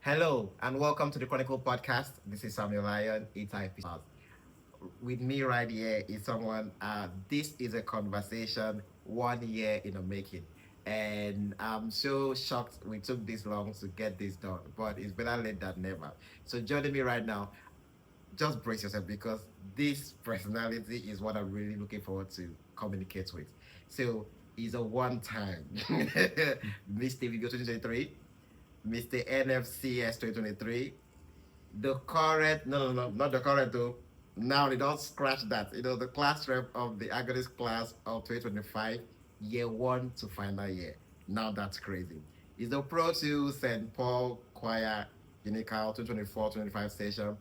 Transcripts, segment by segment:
Hello and welcome to the Chronicle podcast. This is Samuel Lyon. It's episode. With me right here is someone. This is a conversation 1 year in the making, and I'm so shocked we took this long to get this done. But it's better late than never. So joining me right now, just brace yourself because this personality is what I'm really looking forward to communicate with. So he's a one-time Mr. Video 2023. Mr. NFCS 2023. The current, no, not the current though. Now they don't scratch that. The class rep of the agonist class of 2025, year one to final year. Now that's crazy. It's the Pro 2 St. Paul Choir Unical 2024-25 session.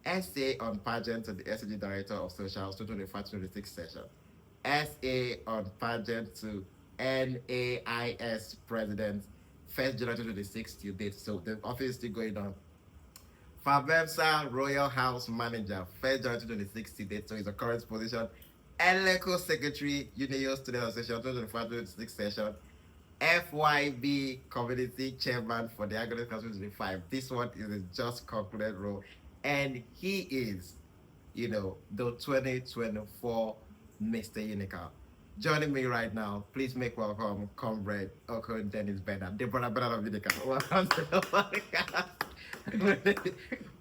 SA on pageant to the SAG Director of Socials 2025-26 session. SA on pageant to NAIS President 1st July 2026 till date. So the office is still going on. Fabemsa Royal House Manager 1st July 2026 till date. So he's a current position. Eleco Secretary Unio Student Association 2025-26 session. FYB Community Chairman for the Agonist Class 2025. This one is a just concluded role. And he is, the 2024 Mr. Unical. Joining me right now, please make welcome Comrade Okon Dennis Bernard, the brother of Unical. Welcome to the podcast.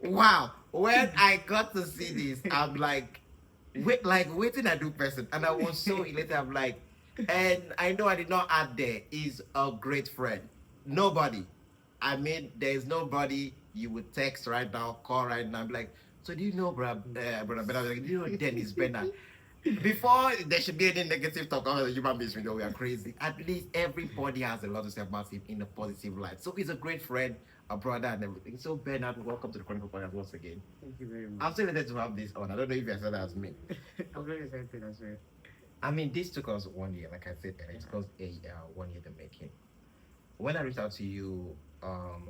Wow, when I got to see this, I'm like, waiting I do person, and I was so elated. I'm like, and I know I did not add there is a great friend. Nobody. I mean, there's nobody you would text right now, call right now, be like, so do you know, brother Bernard? Like, do you know Dennis Bernard? Before there should be any negative talk about human beings, we know we are crazy. At least everybody has a lot to say about him in a positive light. So he's a great friend, a brother, and everything. So Bernard, welcome to the Chronicle podcast once again. Thank you very much. I'm so excited to have this on. I don't know if you're excited as me. I'm very excited as well. I mean, this took us 1 year, like I said, and it took us 1 year to make it. When I reached out to you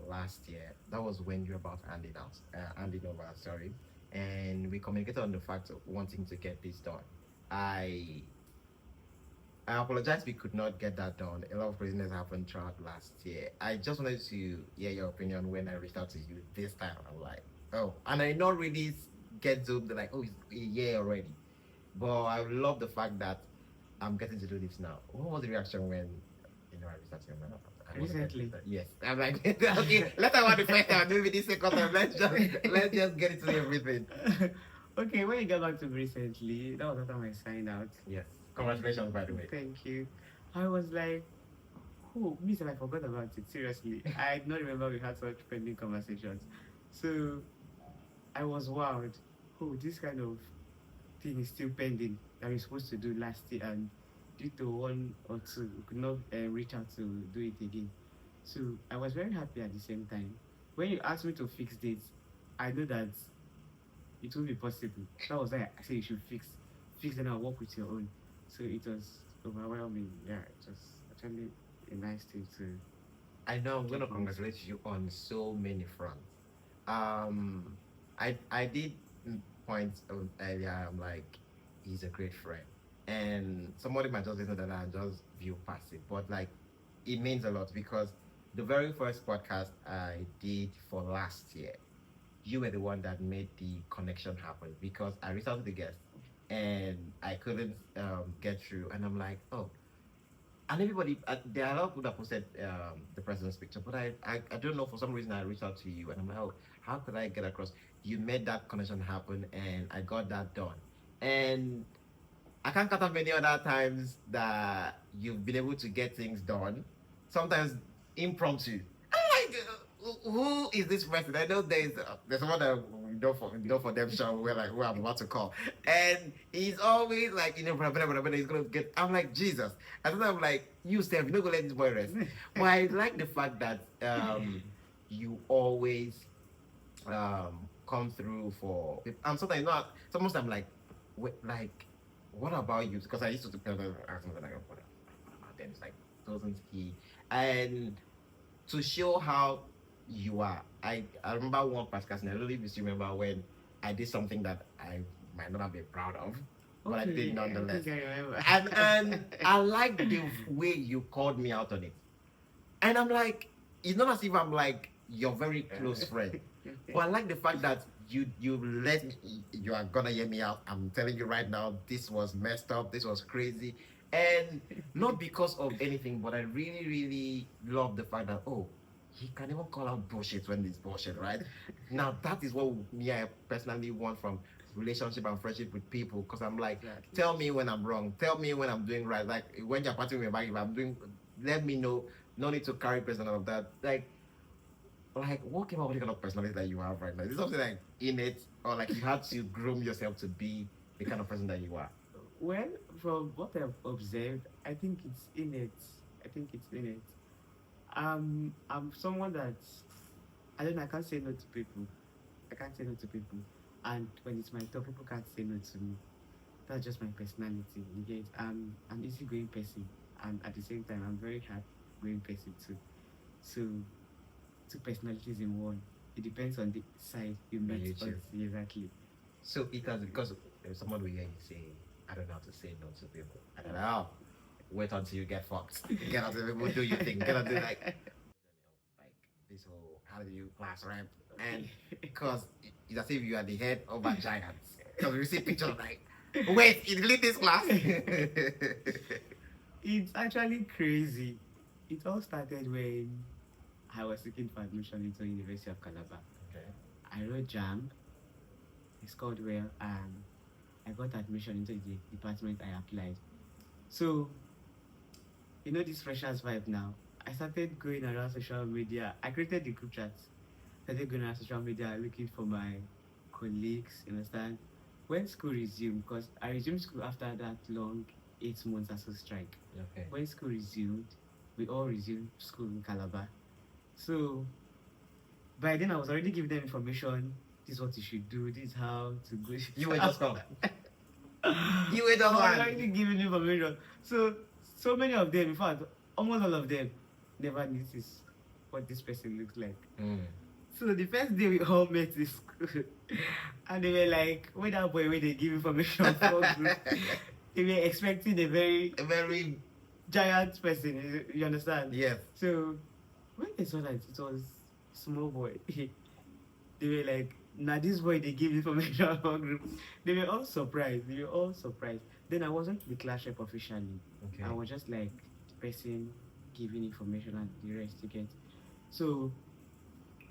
last year, that was when you were about handing over, and we communicated on the fact of wanting to get this done. I apologize we could not get that done. A lot of craziness happened throughout last year. I just wanted to hear your opinion when I reached out to you this time. I'm like, oh, and I not really get to the it's a year already. But I love the fact that I'm getting to do this now. What was the reaction when I reached out to you? Recently? Yes. I'm like, okay, let's talk about the first time, maybe this second time. Let's just get into everything. Okay, when you got back to me recently, that was the time I signed out. Yes. Congratulations, by the way. Thank you. I was like, oh, me I forgot about it. Seriously. I did not remember we had such pending conversations. So I was wowed. Oh, this kind of thing is still pending that we're supposed to do last year, and due to one or two, we could not reach out to do it again. So I was very happy at the same time. When you asked me to fix dates, I know that it will be possible. That was why I said you should fix and I'll work with your own. So it was overwhelming. Yeah, it was actually a nice thing to. I know I'm gonna congratulate you on so many fronts. I did point earlier. I'm like, he's a great friend, and somebody might just listen to that and just view passive, but like, it means a lot because the very first podcast I did for last year, you were the one that made the connection happen because I reached out to the guest and I couldn't get through, and I'm like, oh, and everybody, there are a lot of people that posted the president's picture, but I don't know, for some reason I reached out to you and I'm like, oh, how could I get across? You made that connection happen and I got that done. And I can't count how many other times that you've been able to get things done, sometimes impromptu. I'm like, who is this person? I know there's someone that we know for them show where like who I'm about to call, and he's always like he's gonna get. I'm like, Jesus, and sometimes I'm like, you Steph, you're not gonna let this boy rest. But I like the fact that you always come through for. And sometimes not. Sometimes I'm like, wait, like, what about you? Because I used to tell them, ask them like, what? Then it's like, doesn't he? And to show how you are. I remember one podcast, and I really remember when I did something that I might not have been proud of, but I did nonetheless. And I like the way you called me out on it. And I'm like, it's not as if I'm like your very close friend. But I like the fact that you are gonna hear me out. I'm telling you right now, this was messed up. This was crazy, and not because of anything, but I really, really love the fact that he can even call out bullshit when it's bullshit, right? Now that is what me I personally want from relationship and friendship with people, because I'm like, Exactly. tell me when I'm wrong, tell me when I'm doing right. Like when you're patting me back, if I'm doing, let me know. No need to carry personal of that. Like what came up with the kind of personality that you have right now? Is it something like innate, or like you had to groom yourself to be the kind of person that you are? Well, from what I've observed, I think it's innate. I think it's innate. I'm someone that I don't know. I can't say no to people. I can't say no to people. And when it's my turn, people can't say no to me. That's just my personality. You get? I'm easygoing person, and at the same time, I'm very hard going person too. So two personalities in one. It depends on the side you That meet. you choose. Exactly. So it has, because someone will hear you say, I don't know how to say no to people. I don't know. Wait until you get fucked. Get until people do your thing. Get until like this whole how do you class ramp, and because it's as if you are the head of a giant. Because we see pictures like, wait, it lead this class. It's actually crazy. It all started when I was seeking for admission into University of Calabar. Okay. I wrote JAM, I scored well, and I got admission into the department I applied. So, you know this freshers vibe now. I started going around social media. I created the group chat. Started going around social media looking for my colleagues, you understand? When school resumed, because I resumed school after that long 8 months or so strike. Okay. When school resumed, we all resumed school in Calabar. So by then I was already giving them information. This is what you should do. This is how to go. You were just come. You were I just was one. already giving information. So many of them, in fact, almost all of them, never noticed what this person looks like. So the first day we all met in school, and they were like, "Where that boy where they give information for group?" They were expecting a very giant person. You understand? Yes. So when they saw that it was small boy, they were like, "Now this boy they give information for group." They were all surprised. Then I wasn't the class rep officially. Okay. I was just like the person giving information and the rest to get. So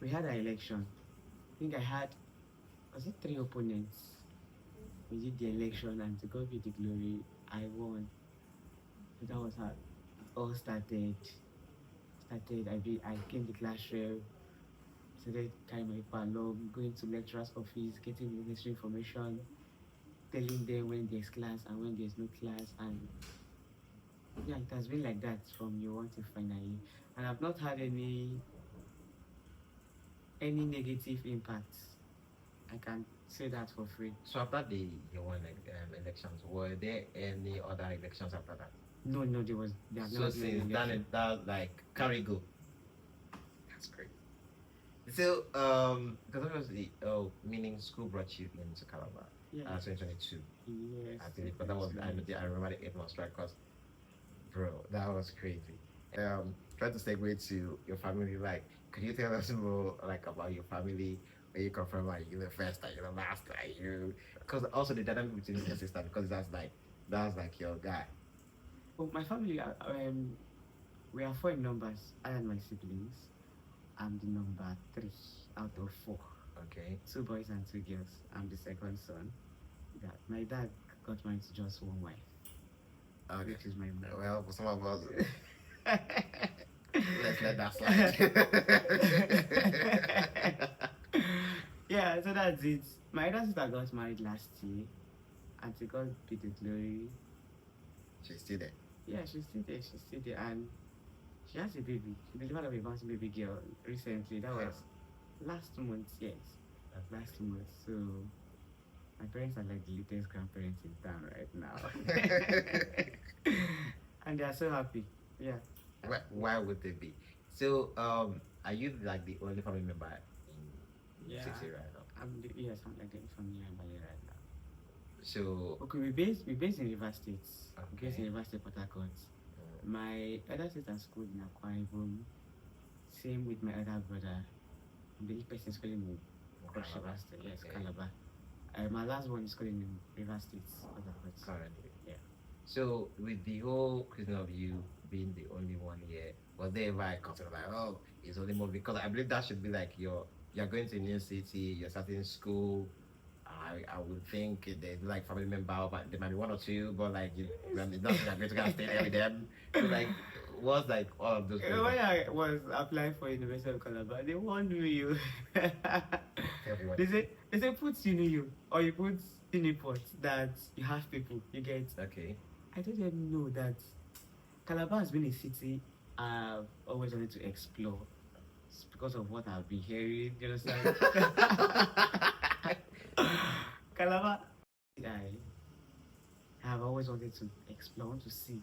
we had an election. I think I had, was it 3 opponents? We did the election, and to God be the glory, I won. So that was how it all started. I came to class rep, started carrying my paper along, going to lecturer's office, getting the necessary information, telling them when there's class and when there's no class, and yeah, it has been like that from year one to finally. And I've not had any negative impacts. I can say that for free. So after the one elections, were there any other elections after that? No, there have So never been since any then, election. that like carry go. That's great. So because obviously, meaning school brought you into Calabar, Yeah. 2022. Yes. I believe, but that was I remember the 8 months strike, because, bro, that was crazy. Try to segue to your family. Like, could you tell us more like about your family? Where you come from? Are you the first? Are you the last? Are you? Because also the dynamic between your sister, because that's like your guy. Oh, my family, we are four in numbers. I and my siblings. I'm the number 3 out of 4. Okay. 2 boys and 2 girls. I'm the second son. My dad got married to just one wife, Okay. which is my mom. Well, for some of us, let's let that slide. Yeah, so that's it. My elder sister got married last year, and to God be the glory. She's still there. Yeah, she's still there, and she has a baby. She delivered a bouncing baby girl recently. That was last month, yes. That's Last month. So my parents are like the latest grandparents in town right now. And they are so happy. Yeah. Why would they be? So, are you like the only family member in Yeah. City right now? Yes, I'm like the family member here right now. So, Okay, we based in River State. We based in Okay. River State, Port Harcourt. My elder sister schooled in Akwa Ibom. Same with my elder brother. the person is calling me Cross Calabar. River State. Yes, Okay. Calabar. My last one is calling in River State. Currently. Yeah. So with the whole question of you being the only one here, was there ever a concept like, oh, it's only more because I believe that should be like you're going to a new city, you're starting school. I would think there's like family member, but there might be one or two, but like when it's not you're going to go and stay there with them. So like what's like all of those When I was applying for University of Calabar, they warned me you. everyone. They say put you or you put Uniport that you have people, you get. Okay. I told them no, that Calabar has been a city I've always wanted to explore. It's because of what I've been hearing, you understand? Calabar, I have always wanted to explore, to see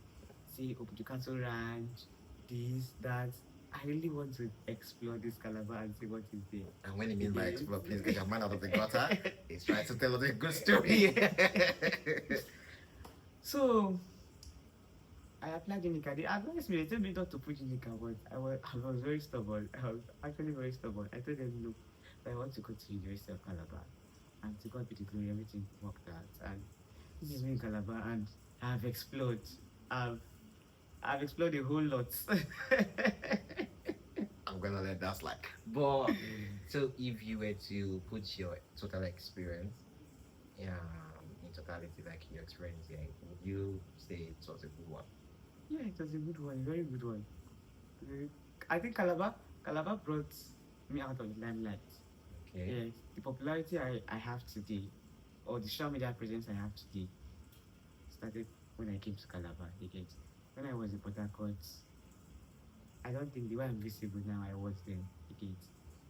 Oputukato Ranch, this, that. I really want to explore this Calabar and see what is there. And when he means by explore, please get your man out of the gutter. He's trying to tell us a good story. So I applied Unical. They advised me, they told me not to put Unical, but I was very stubborn. I was actually very stubborn. I told them no, but I want to go to University of Calabar. And to God be the glory, everything worked out. And this is me in Calabar, and I've explored. I've explored a whole lot. I'm gonna let that slide. But so if you were to put your total experience in totality, like your experience here, would you say it was a good one? Yeah, it was a good one, very good one. I think Calabar brought me out of the limelight. Okay. Yes, the popularity I have today, or the social media presence I have today, started when I came to Calabar. Again, when I was in Port Harcourt, I don't think the way I'm visible now I was then. Again.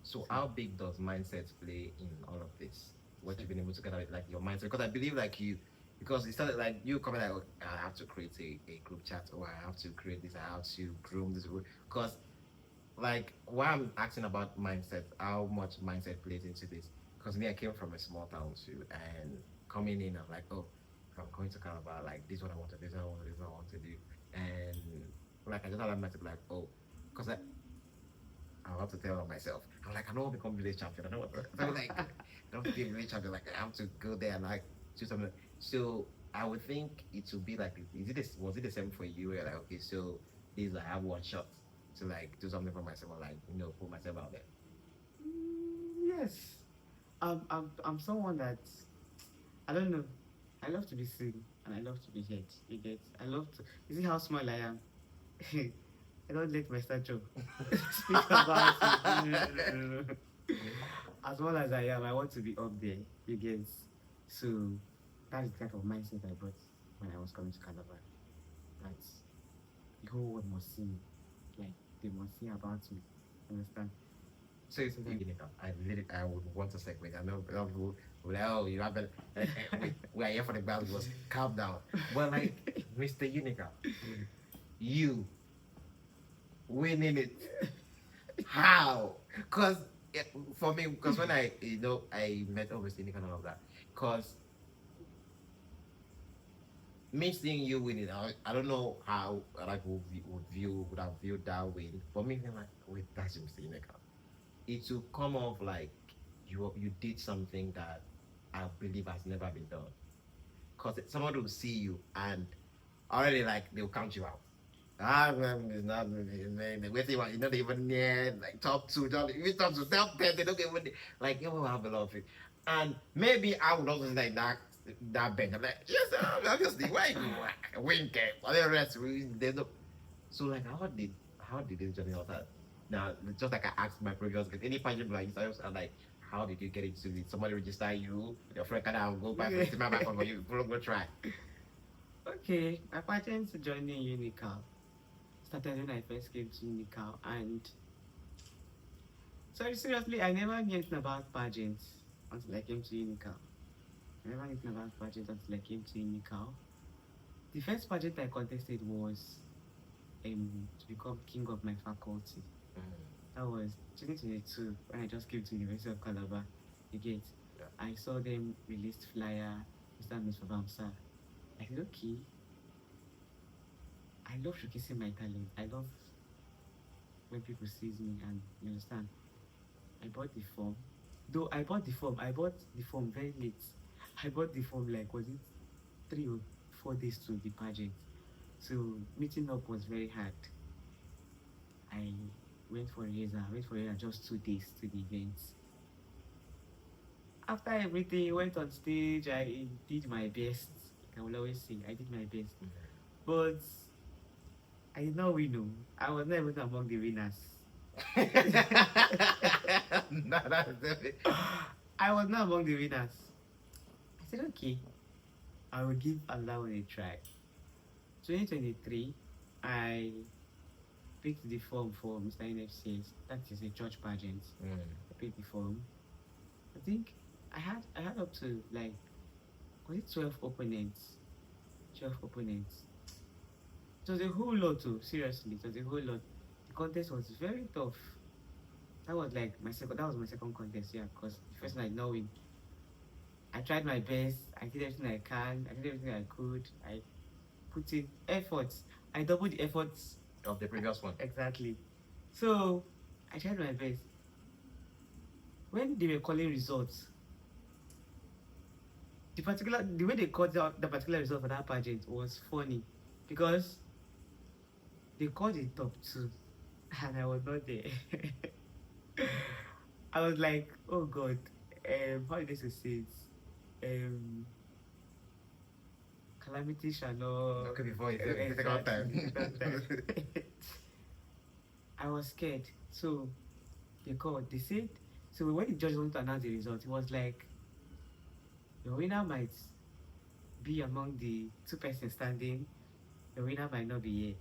So how big does mindset play in all of this? What you've been able to get out, like your mindset? Because I believe like you, because it started like you coming like, oh, I have to create a group chat, or I have to create this, I have to groom this. Because like why I'm asking about mindset, how much mindset plays into this? Because me, I came from a small town too, and coming in, I'm like, oh, if I'm going to Calabar, like this is what I want to do, this is what I want to do, and like I just had that mindset, like, oh, because I have to tell myself, I'm like, I don't want to become village champion. I don't want to, I'm like, I don't want to be a village champion. Like I have to go there and like do something. So I would think it would be like, was it the same for you? You're like, okay, so these I have one shot to like do something for myself, or like put myself out there. Yes, I'm someone that I don't know. I love to be seen and I love to be heard. You get? I love to. You see how small I am. I don't let my stature speak about it. As small as I am, I want to be up there. You get? So that's the type of mindset I brought when I was coming to Calabar. That the whole world must see me. Like they must see about me. Understand? So it's I would want to segue. I know a lot of people will like, oh, you haven't. We are here for the battle. Was calm down. But like Mr. Unical, you winning it. How? Because for me, because when I met Mr. Unical and all of that, because me seeing you winning, I don't know how like would have viewed that win. But me being like, wait, that's Mr. Unical. It will come off like you did something that I believe has never been done. Because someone will see you and already like they'll count you out. It's not wait, you not even near like top two, even top two, top 10, they don't even like you will have a lot of it. And maybe I would also like that bench. I'm like, yes, obviously, why you win game? All the rest, there's no. So like how did this journey all that? Now, just like I asked my previous guest, any pageant like this, I'm like, how did you get into it? Somebody register you, your friend can go back and my back on you, go try. Okay, my pageant joining Unical started when I first came to Unical, and sorry, seriously, I never knew anything about pageants until I came to Unical. I never knew anything about pageants until I came to Unical. The first pageant I contested was to become king of my faculty. That was 2022 when I just came to University of Calabar. You get? Yeah. I saw them released flyer, Mr. Miss Unical. I said, okay. I love showcasing my talent. I love when people sees me and you understand. I bought the form. Though I bought the form very late. I bought the form like, was it 3 or 4 days to the pageant? So meeting up was very hard. I went for rehearsal just 2 days to the event. After everything, went on stage. I did my best. I will always say I did my best, but I did not win. No, I was not even among the winners. No, that's it. I was not among the winners. I said, okay, I will give another one a try. 2023, I picked the form for Mr. NFCS. That is a church pageant. I picked the form. I think I had up to like, was it 12 opponents? 12 opponents. It was a whole lot too, seriously, it was a whole lot. The contest was very tough. That was my second contest, yeah, because the first one I did not win. I tried my best, I did everything I can, I did everything I could, I put in efforts. I doubled the efforts Of the previous one. exactly. So I tried my best. When they were calling results, the way they called out the particular result for that pageant was funny, because they called the top 2 and I was not there. I was like, oh God, how did they say it? Calamity shall not. Okay, before it's the second time. I was scared. So they said, so when the judge wanted to announce the result, it was like, the winner might be among the 2 persons standing, the winner might not be here.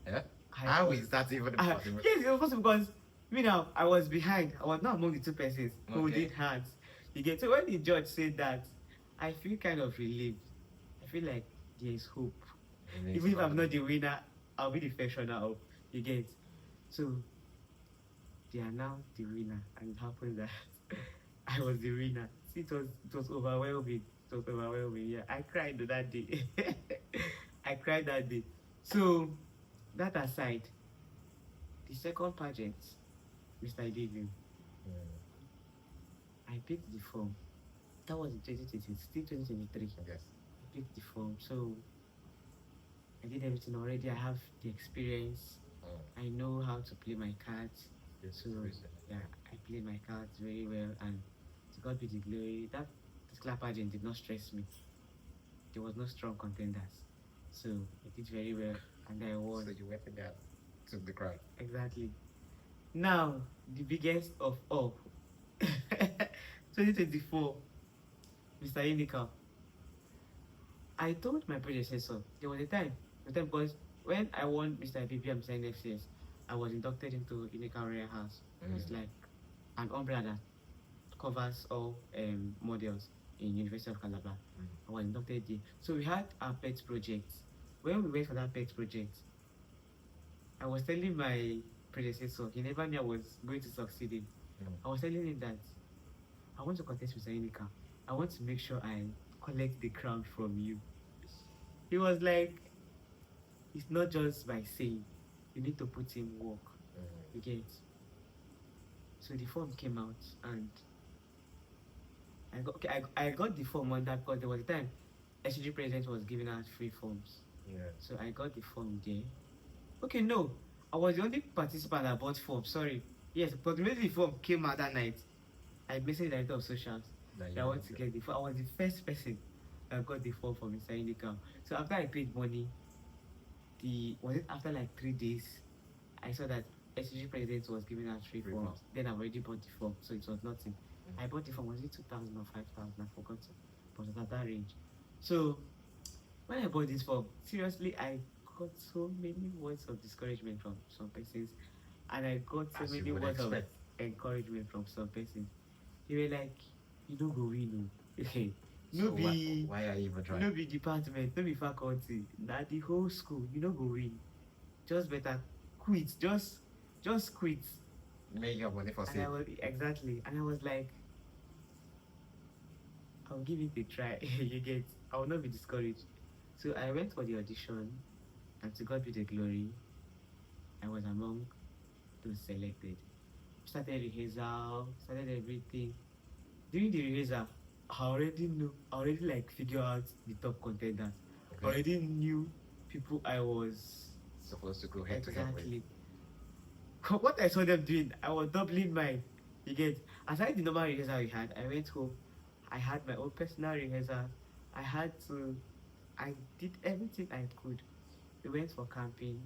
Yeah? How is that even possible? Yes, it was possible, because now I was behind. I was not among the 2 persons who Okay. did hands. You get, so when the judge said that, I feel kind of relieved. I feel like there is hope. Even if I'm not the winner, I'll be the first runner up. You get, so they announced the winner, and it happened that I was the winner. See, it was overwhelming. It was overwhelming. Yeah, I cried that day. I cried that day. So that aside, the second pageant, Mr. Debut, I picked the form. That was in 2020, still 2023. Yes. I picked the form. So I did everything already. I have the experience. I know how to play my cards. So yeah, I played my cards very well, and to God be the glory. That particular pageant did not stress me. There was no strong contenders, so I did very well, and I won. So you went there to the crowd. Exactly. Now the biggest of all, 2024, Mr. Unical. I told my predecessor there was a time because when I won Mr. BB and Mr. NFCS, I was inducted into Unical Royal House. It's like an umbrella that covers all models in University of Calabar. I was inducted there. So we had our pet project. When we went for that pet project, I was telling my predecessor, he never knew I was going to succeed in. I was telling him that I want to contest with Unical. I want to make sure I collect the crown from you. He was like, it's not just by saying, you need to put in work. You get. So the form came out, and I got the form on that because there was a time SG President was giving out free forms. Yeah. So I got the form there. Okay, no, I was the only participant that bought form. Sorry. Yes, but when the form came out that night, I messaged the director of socials that I want to get the form. I was the first person that got the form for Mr. Unical. So after I paid money, after like 3 days, I saw that SG President was giving out free forms. Then I already bought the form, so it was nothing. I bought the form, was it 2,000 or 5,000? I forgot. But it was at that range. So when I bought this form, seriously, I got so many words of discouragement from some persons, and I got so many words of encouragement from some persons. They were like, you don't go win. So why are you even trying? No be department, no be faculty, not the whole school. You don't go win. Just better quit. Just quit. Make your money for sale. Exactly. And I was like, I'll give it a try. You get, I will not be discouraged. So I went for the audition, and to God be the glory, I was among those selected. started rehearsal, started everything. During the rehearsal, I already knew, I already like figure out the top contenders. I Okay. already knew people I was Supposed to go head to head with. exactly. What I saw them doing, I was doubling mine. You get, aside the normal rehearsal we had, I went home. I had my own personal rehearsal. I had to, I did everything I could. We went for camping.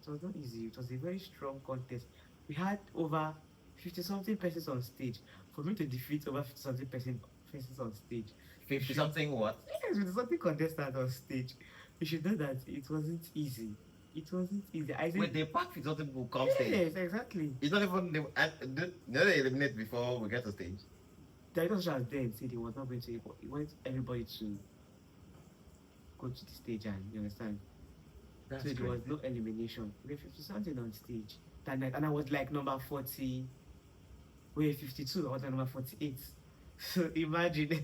It was not easy. It was a very strong contest. We had over 50 something persons on stage. For me to defeat over 50 something persons on stage, 50 something what? yes, with something contestant on stage, you should know that it wasn't easy. It wasn't easy. I said, Wait, they pack 50 something people come stage. yes, exactly. It's not even, they eliminate before we get to stage. The director as then said he was not going to, he wants everybody to go to the stage, and you understand. That's So there great. was no elimination. We were 50 something on stage that night, and I was like number 40. We were 52, I was number 48. So imagine.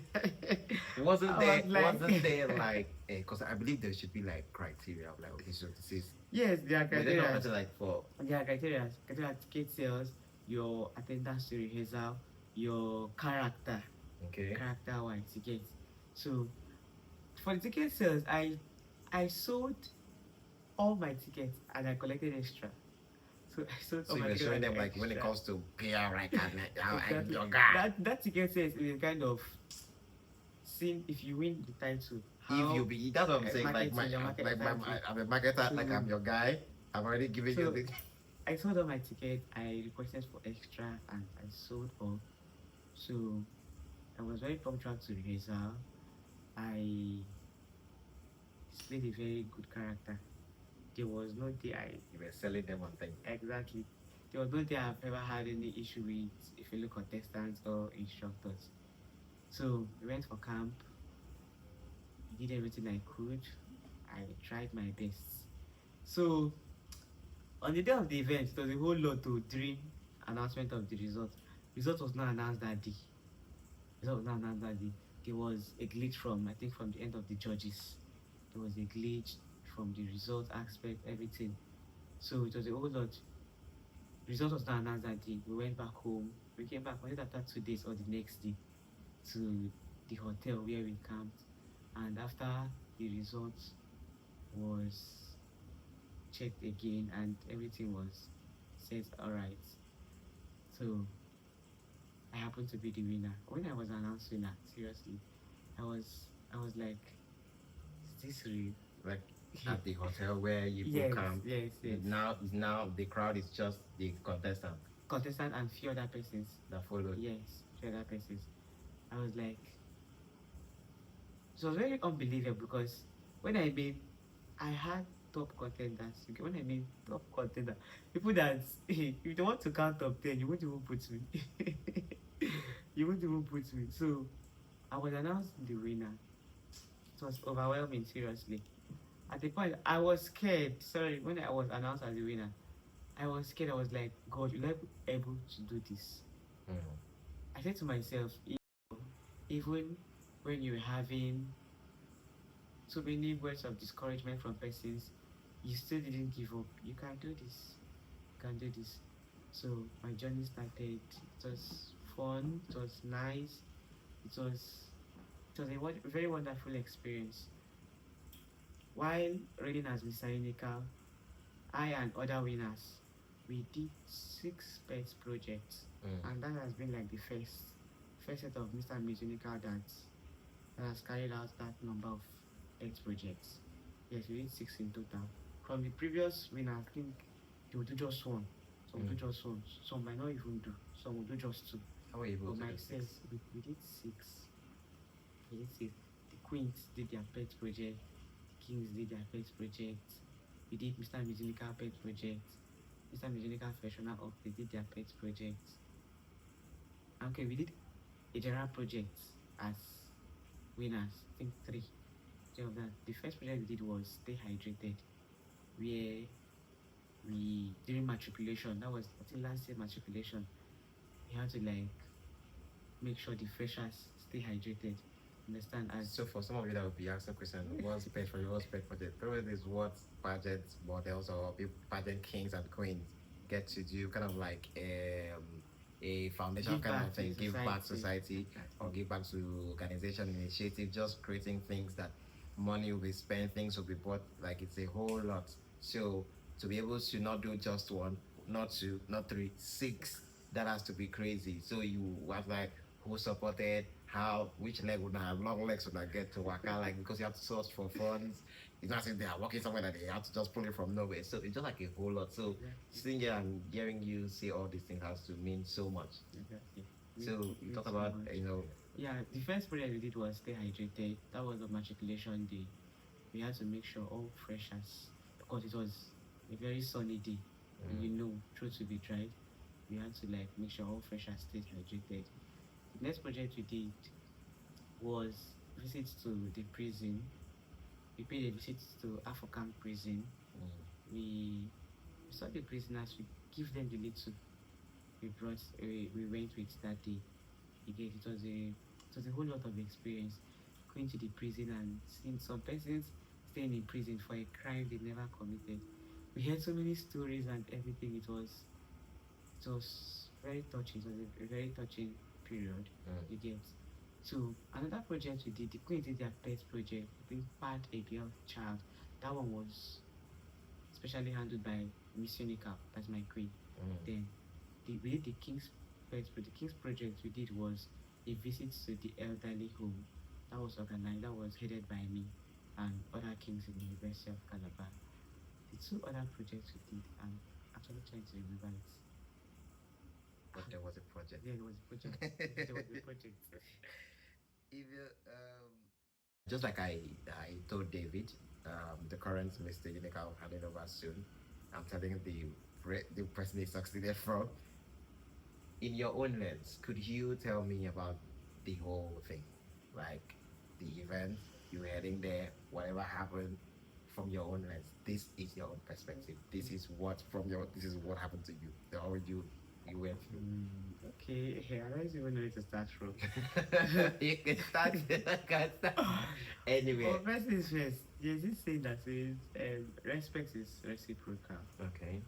Wasn't I there, was like- wasn't there like, because I believe there should be like criteria of like, okay, so this is, Yes, there are but they don't criteria. have to like for, There are criteria. Criteria: ticket sales, your attendance to rehearsal, your character, okay. character wise, you get. So for the ticket sales, I sold all my tickets and I collected extra. So I sold So all my you're tickets showing and them like when it extra. comes to PR, like, I'm Exactly. your guy. That ticket sales is kind of seen if you win the title. If you be, that's what I'm saying. Like marketing, your market exactly. I'm a marketer. Like I'm your guy. I'm already giving you So- the. I sold all my tickets. I requested for extra and I sold all. So I was very punctual to rehearsal. I displayed a very good character. There was no day I You were selling them on thing. exactly. There was no day I've ever had any issue with fellow contestants or instructors. So we went for camp. I did everything I could. I tried my best. So on the day of the event, it was a whole lot to during announcement of the result. Result was not announced that day. Result was not announced that day. There was a glitch from, I think, from the end of the judges. There was a glitch from the result aspect, everything. So it was a whole lot. Result was not announced that day. We went back home. We came back, was it after 2 days or the next day, to the hotel where we camped. And after the results was checked again and everything was said alright. So I happened to be the winner. When I was announced winner, seriously, I was like, is this real? Like at the hotel where you Yes, come. yes. Now the crowd is just the contestant Contestant and few other persons. that followed. Yes, few other persons. I was like, it was very unbelievable because when I made, I had top contenders. Okay, when I mean top contender, people that if you don't want to count top 10, you won't even put me. You won't even put me. So I was announced the winner. It was overwhelming, seriously. At the point, I was scared. Sorry, when I was announced as the winner, I was scared. I was like, God, will I be able to do this? Mm. I said to myself, even when you're having so many words of discouragement from persons, you still didn't give up. You can do this. You can do this. So my journey started. It was fun. It was nice. It was a very wonderful experience. While reading as Mr Unical, I and other winners, we did 6 pet projects, and that has been like the first set of Mr Miss Unical that has carried out that number of pet projects. Yes, we did 6 in total. From the previous winner, I think they will do just 1. Some will do just 1. Some might not even do. Some will do just 2. How were you able But to do myself, this? we did 6. We did 6. The queens did their pet project. The kings did their pet project. We did Mr. Miss Unical pet project. Mr. Miss Unical professional up. They did their pet project. Okay, we did a general project as winners. I think 3 of that. The first project we did was Stay Hydrated, where we during matriculation, that was I think last year matriculation, we had to like make sure the freshers stay hydrated. Understand? As So for some of you that would be asking questions, what's pet for you? What's pet project? Probably is what pageant models or pageant kings and queens get to do kind of like a foundation Give kind back of to thing, the give back society. society or give back to organization initiative, just creating things that money will be spent, things will be bought, like it's a whole lot. So to be able to not do just one, not two, not three, six, that has to be crazy. So you was like who supported, how, which leg would I have, long legs would I get to work out, like because you have to source for funds. It's not as if they are working somewhere that they have to just pull it from nowhere. So it's just like a whole lot. So Exactly. sitting here and hearing you say all these things has to mean so much. Exactly. So you Means talk so about much. you know. Yeah, the first project we did was stay hydrated. That was on matriculation day. We had to make sure all freshers, because it was a very sunny day, and you know, throat to be dried. We had to like make sure all freshers stayed hydrated. The next project we did was visit to the prison. We paid a visit to African prison. We saw the prisoners. We give them the little we went with that day. Again, it was a whole lot of experience going to the prison and seeing some persons staying in prison for a crime they never committed. We heard so many stories and everything. It was very touching. It was a very touching period. You get. So another project we did, the Queen did their pet project. I think part a girl child. That one was specially handled by Miss Unical. That's my queen. Then we did the King's Pet. The King's project we did was a visit to the elderly home. That was organized. That was headed by me and other kings in the University of Calabar. The two other projects we did, I'm actually trying to remember it. But there was a project. Yeah, there was a project. There was a project. If you, just like I told David, the current Mr. Unical handing over soon. I'm telling the person he succeeded from. In your own lens, could you tell me about the whole thing, like the event, you heading there, whatever happened, from your own lens? This is your own perspective. This is what happened to you. The whole you went through. Okay, I don't even know where to start from. You can start. Anyway. Well, first things first, there's this saying that says respect is reciprocal. Okay.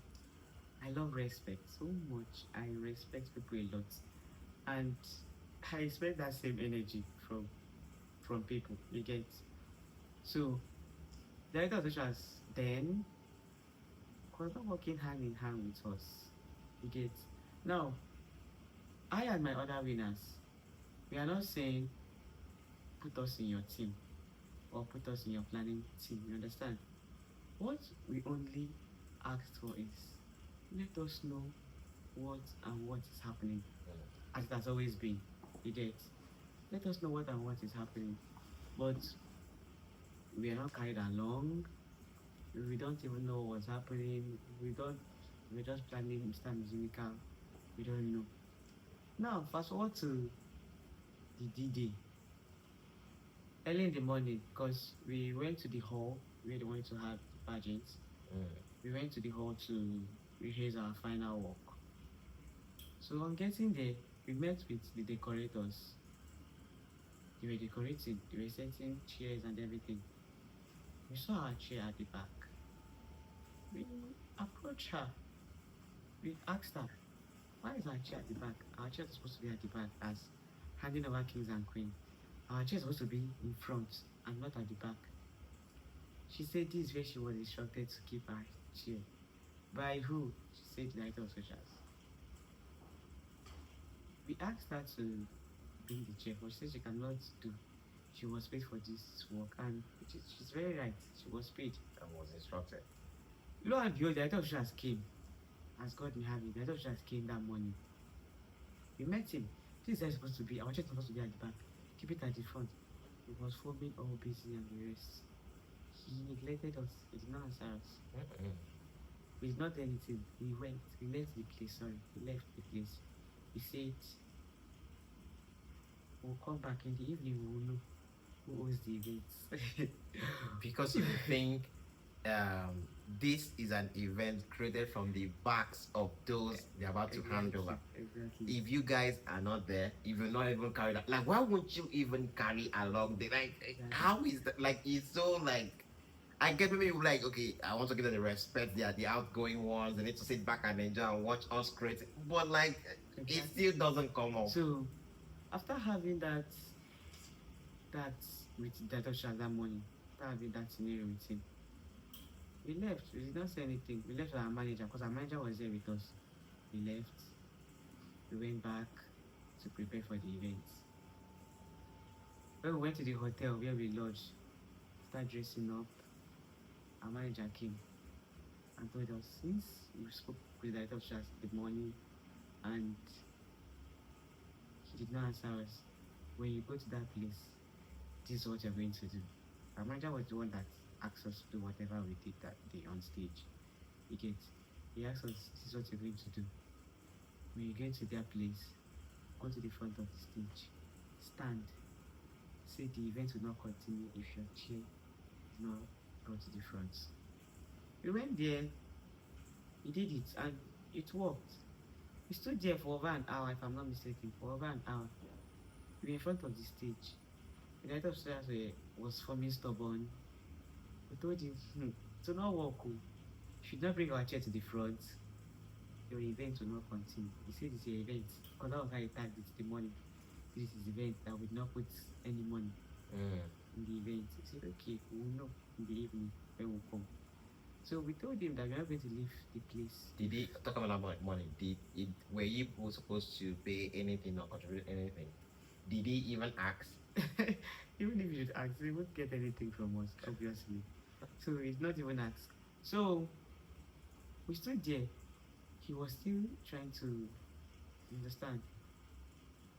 I love respect so much. I respect people a lot, and I expect that same energy from people. You get. So, directors such as then were not working hand in hand with us. You get. Now, I and my other winners, we are not saying put us in your team or put us in your planning team. You understand? What we only asked for is let us know what and what is happening, as it has always been. You get. Let us know what and what is happening, but we are not carried along. We don't even know what's happening. We're just planning Mr. Miss Unical. We don't know. Now, fast forward to the D-Day. Early in the morning, because we went to the hall where they wanted to have the pageant. We went to the hall to rehearse our final work. So on getting there, we met with the decorators. They were decorating, they were setting chairs and everything. We saw our chair at the back. We approached her. We asked her, why is our chair at the back? Our chair is supposed to be at the back as handing over kings and queens. Our chair is supposed to be in front and not at the back. She said this is where she was instructed to keep her chair. By who? She said the director of socials. We asked her to bring the chair, but she said she cannot do. She was paid for this work, and she's very right. She was paid and was instructed. Lo and behold, the director of socials came. As God may have it, the director of socials came that morning. We met him. This is supposed to be, our chair is supposed to be at the back. Keep it at the front. He was foaming all busy and the rest. He neglected us. He did not answer us. We did not do anything. He went. He left the place. Sorry. He left the place. He said, we'll come back in the evening. We will know who owns the events. Because you think this is an event created from the backs of those they're about to hand over. Exactly. If you guys are not there, if you're not even carried like why won't you even carry along the like Exactly. how is that, like it's so like I get maybe you like, okay, I want to give them the respect. They are the outgoing ones. They need to sit back and enjoy and watch us create. But like, it still doesn't come off. So after having that with that option that morning, after having that scenario with him, we left. We did not say anything. We left our manager because our manager was there with us. We left. We went back to prepare for the event. When we went to the hotel where we lodged, started dressing up, our manager came and told us, since you spoke with the director of Shas the morning and he did not answer us, when you go to that place, this is what you're going to do. Our manager was the one that asked us to do whatever we did that day on stage. He asked us, this is what you're going to do. When you get to that place, go to the front of the stage, stand, say the event will not continue if your chair is not brought to the front. We went there, he did it, and it worked. We stood there for over an hour, if I'm not mistaken, for over an hour. We were in front of the stage. The director of students was forming stubborn. We told him, to not work, you should not bring our chair to the front. Your event will not continue. He said it's your event, because that was how he tagged it the morning. This is event that would not put any money in the event. He said, okay, we will know in the evening when we come. So we told him that we are not going to leave the place. Did he talk about money? Were you supposed to pay anything or contribute anything? Did he even ask? Even if you should ask, he won't get anything from us, obviously. So he's not even asked. So we stood there. He was still trying to understand.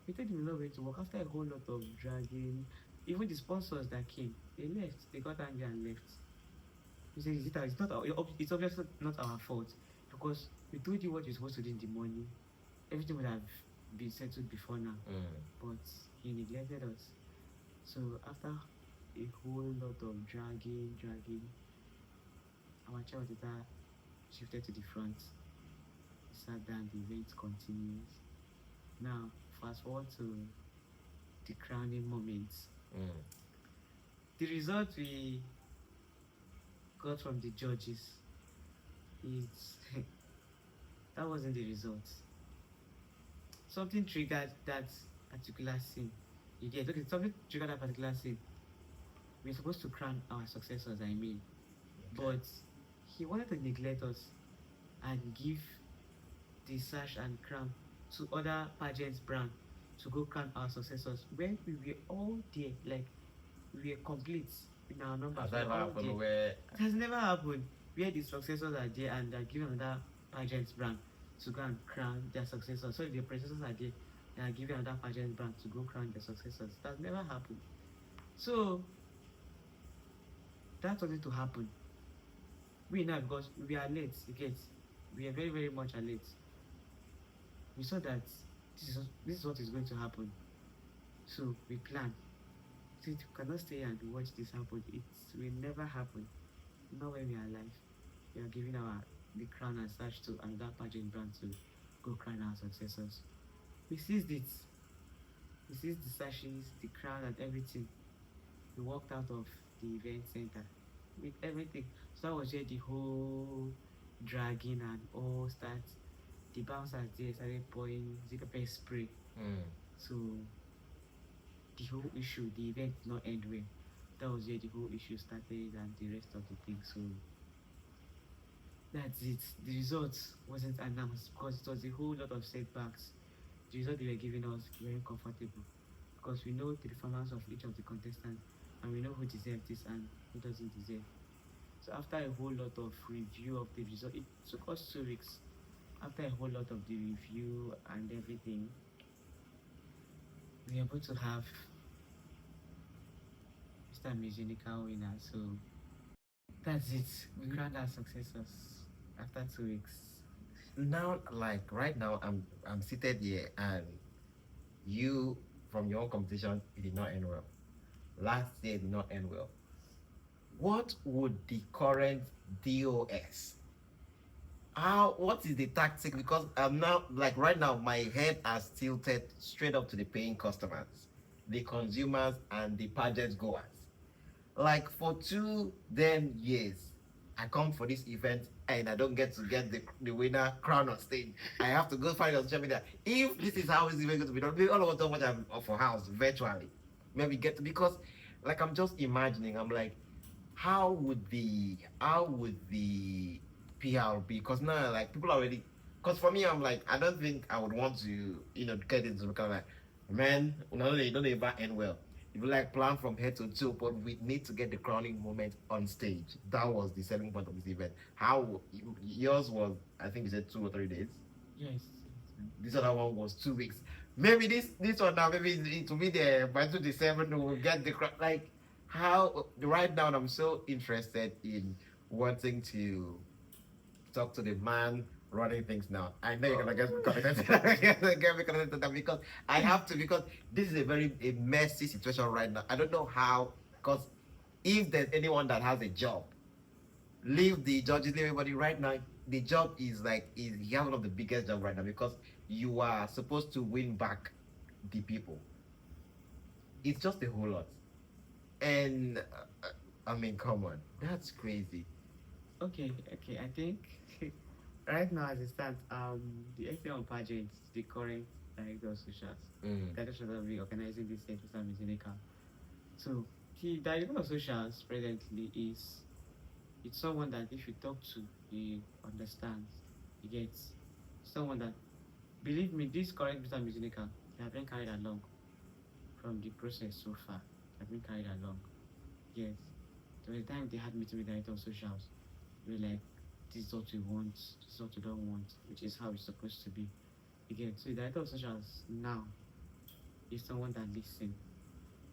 We told him we were not going to work. After a whole lot of dragging, even the sponsors that came, they left. They got angry and left. We said, it's obviously not our fault, because we told you what you're supposed to do in the morning. Everything would have been settled before now. But he neglected us. So after a whole lot of dragging, our child shifted to the front. We sat down, the event continues. Now, fast forward to the crowning moments. The result we got from the judges is that wasn't the result. Something triggered that particular scene. You get okay, something triggered that particular scene. We're supposed to crown our successors, I mean. But he wanted to neglect us and give the sash and crown to other pageants brand to go crown our successors, when we were all there, like we were complete in our numbers. Has that ever happened where... It has never happened where the successors are there and they're giving another pageant brand to go and crown their successors. So if the predecessors are there, they are giving another pageant brand to go crown their successors. It has never happened. So that wanted to happen. We know because we are late, you get. We are very, very much late. We saw that this is what is going to happen. So we plan. So you cannot stay and watch this happen. It will never happen. Not when we are alive. We are giving the crown and sash to another pageant brand to go crown our successors. We seized it. We seized the sashes, the crown and everything. We walked out of the event center with everything. So that was where the whole dragging and all starts. The bouncers there started pouring pepper spray. So the whole issue, the event did not end well. That was where the whole issue started and the rest of the thing. So that's it. The result wasn't announced because it was a whole lot of setbacks. The result they were giving us very comfortable because we know the performance of each of the contestants and we know who deserves this and who doesn't deserve. So after a whole lot of review of the result, it took us 2 weeks. After a whole lot of the review and everything, we were able to have Mr Miss Unical winner. So that's it. We crowned our successors after 2 weeks. Now, like right now, I'm seated here, and you, from your own competition, it did not end well. Last year it did not end well. What would the current DOS? What is the tactic? Because I'm now, like right now, my head has tilted straight up to the paying customers, the consumers, and the pageant goers. Like for 2 years, I come for this event and I don't get to get the winner crown on stage. I have to go find it on social media. If this is how it's even going to be done, maybe all of us don't watch for house virtually. Maybe get to, because like I'm just imagining, I'm like, how would the PR be? Because now like people are already, because for me I'm like, I don't think I would want to get into kind of like, man, no, they don't even end well. If you like plan from head to toe, but we need to get the crowning moment on stage. That was the selling point of this event. How yours was, I think you said 2 or 3 days. Yes. This other one was 2 weeks. Maybe this one now, maybe it will be there by 2 December. We'll get the like how right now. I'm so interested in wanting to talk to the man running things now. I know you're gonna get me connected. Get me connected to that because I have to, because this is a messy situation right now. I don't know how, because if there's anyone that has a job, leave the judges, leave everybody right now. The job is you have one of the biggest job right now because you are supposed to win back the people. It's just a whole lot, and I mean, come on, that's crazy. Okay. I think right now as it stands, the XM pageant, the current director of socials, that should be organizing this year, Mr. Miss Unical. So the director of socials presently is, it's someone that if you talk to, he understands. He gets someone that, believe me, this current Mr. Miss Unical, they have been carried along from the process so far. They have been carried along. Yes. So by the time they had meeting with the director of socials, we were like, this is what we want, this is what we don't want, which is how it's supposed to be. Again, so the director of socials now is someone that listens.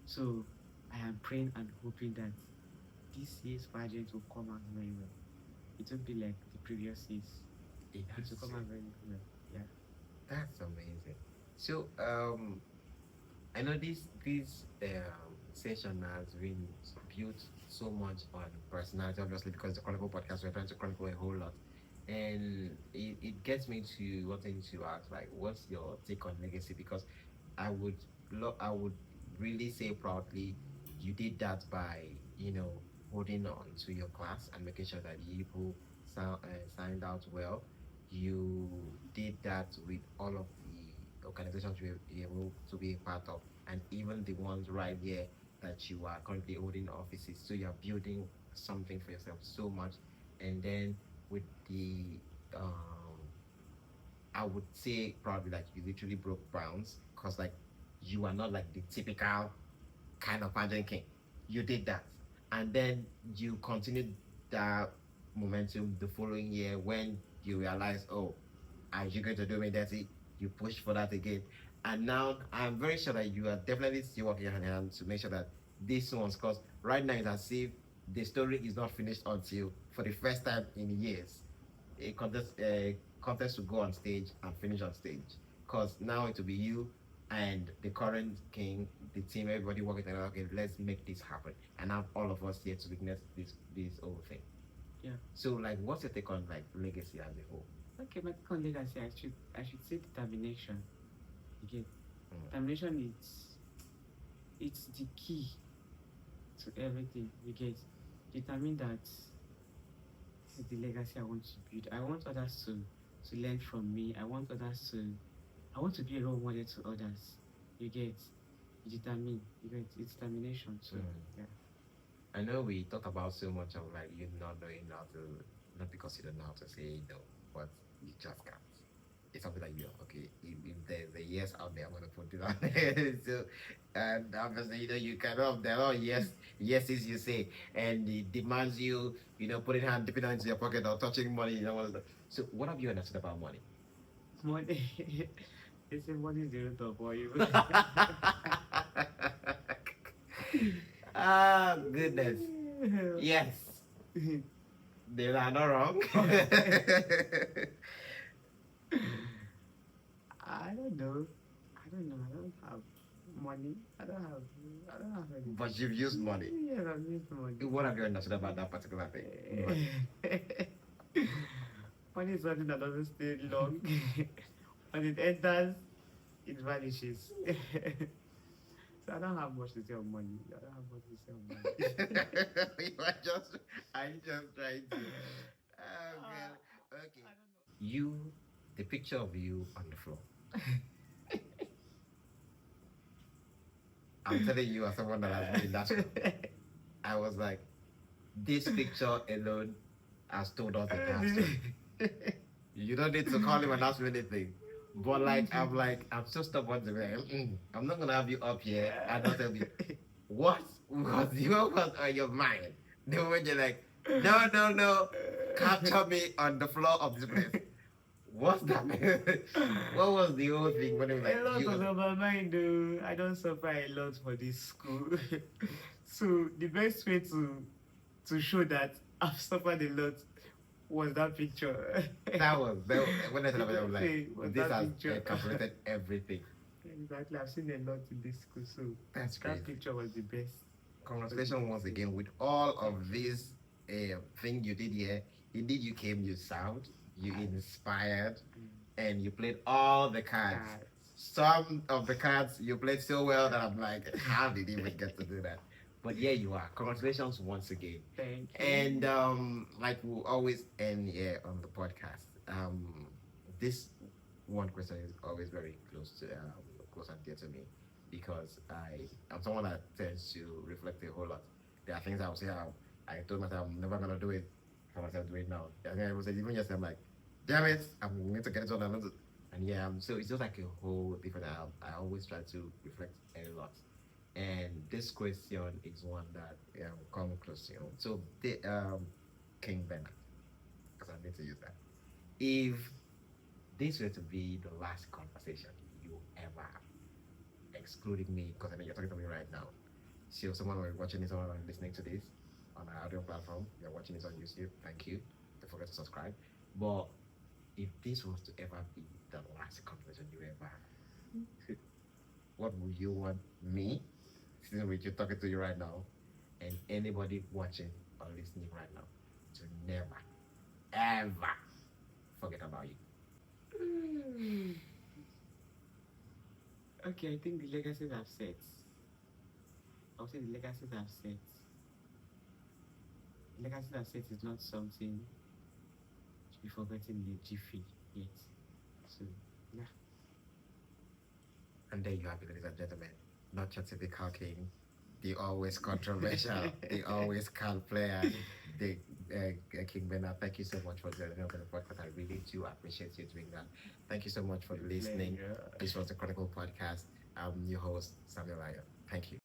So I am praying and hoping that this year's pageant will come out very well. It won't be like the previous years. It will come out very well. Yeah. That's amazing. So I know this session has been built so much on personality, obviously, because the Chronicle podcast we're trying to chronicle a whole lot, and it gets me to wanting to ask, like, what's your take on legacy? Because I would really say proudly, you did that by holding on to your class and making sure that the people signed out well. You did that with all of the organizations you were able to be a part of, and even the ones right here that you are currently holding offices. So you're building something for yourself so much, and then with the I would say probably like you literally broke bounds, because like you are not like the typical kind of pageant king. You did that, and then you continued that momentum the following year when you realize, oh, are you going to do me dirty? You push for that again, and now I'm very sure that you are definitely still working hand in hand to make sure that this one's, because right now it's as if the story is not finished until for the first time in years a contest to go on stage and finish on stage, because now it will be you and the current king, the team, everybody working together. Okay, let's make this happen, and have all of us here to witness this whole thing. Yeah. So, like, what's your take on like legacy as a whole? Okay, my second legacy, I should say determination. Again, Mm. determination it's the key to everything. You get determine that this is the legacy I want to build. I want others to learn from me. I want to be a role model to others. You get it's determination. So Mm. yeah. I know we talked about so much of like you not knowing how to, not because you don't know how to say no, but you just can't. It's something like you okay. If there's a yes out there, I'm gonna put it on there. So, and obviously, you cannot. There are yeses you say, and it demands you, putting hand dipping into your pocket or touching money. So, what have you understood about money? Money they say money is the root of all evil. Ah, goodness. Yes, they are not wrong. I don't know. I don't have money. I don't have any. But you've used money. Yes, I've used money. What have you understood about that particular thing? Money. Money is something that doesn't stay long. When it enters, it vanishes. So I don't have much to say on money. I don't have much to say on money. Are you just trying to? Oh, man. Okay. I don't know. You, the picture of you on the floor. I'm telling you, as someone that has been in that school, I was like, this picture alone has told us the past. You don't need to call him and ask me anything. But I'm so stubborn to be like, I'm not gonna have you up here and not tell me what was on your mind. The moment you're like, no, capture me on the floor of this place. What's that? What was the whole thing when it was like A lot you? was on my mind though. I don't suffer a lot for this school. So the best way to show that I've suffered a lot was that picture. When I said about it, I was like, this that has picture. encapsulated everything. Exactly, I've seen a lot in this school, so That's that crazy. picture was the best. Congratulations once again with all of this thing you did here. Indeed, you came, you sound, you inspired, and you played all the cards. Some of the cards you played so well that I'm like, how did you even get to do that? But here you are. Congratulations once again. Thank you. And like we'll always end here on the podcast. This one question is always very close and dear to me because I'm someone that tends to reflect a whole lot. There are things I will say I told myself I'm never gonna do it. I myself do it now. There are things I will say even yesterday I'm like, damn it, I'm going to get it on another. And yeah, so it's just like a whole different. I always try to reflect a lot. And this question is one that will come close to you. So the King Bernard, because I need to use that. If this were to be the last conversation you ever have, excluding me, because I mean you're talking to me right now. So someone who is watching this, someone listening to this on our audio platform, you're watching this on YouTube, thank you. Don't forget to subscribe. But if this was to ever be the last conversation you ever have, what would you want me, since we're talking to you right now, and anybody watching or listening right now, to never, ever forget about you? Okay, I think the legacies I've set. I would say the legacies I've set. The legacies I've set is not something to be forgotten in a jiffy yet. So, yeah. And there you have it, ladies and gentlemen. Not your typical king, the always controversial, the always calm player, the King Bernard. Thank you so much for joining us on the podcast. I really do appreciate you doing that. Thank you so much for listening. This was the Chronicle podcast. I'm your host, Samuel Ayo. Thank you.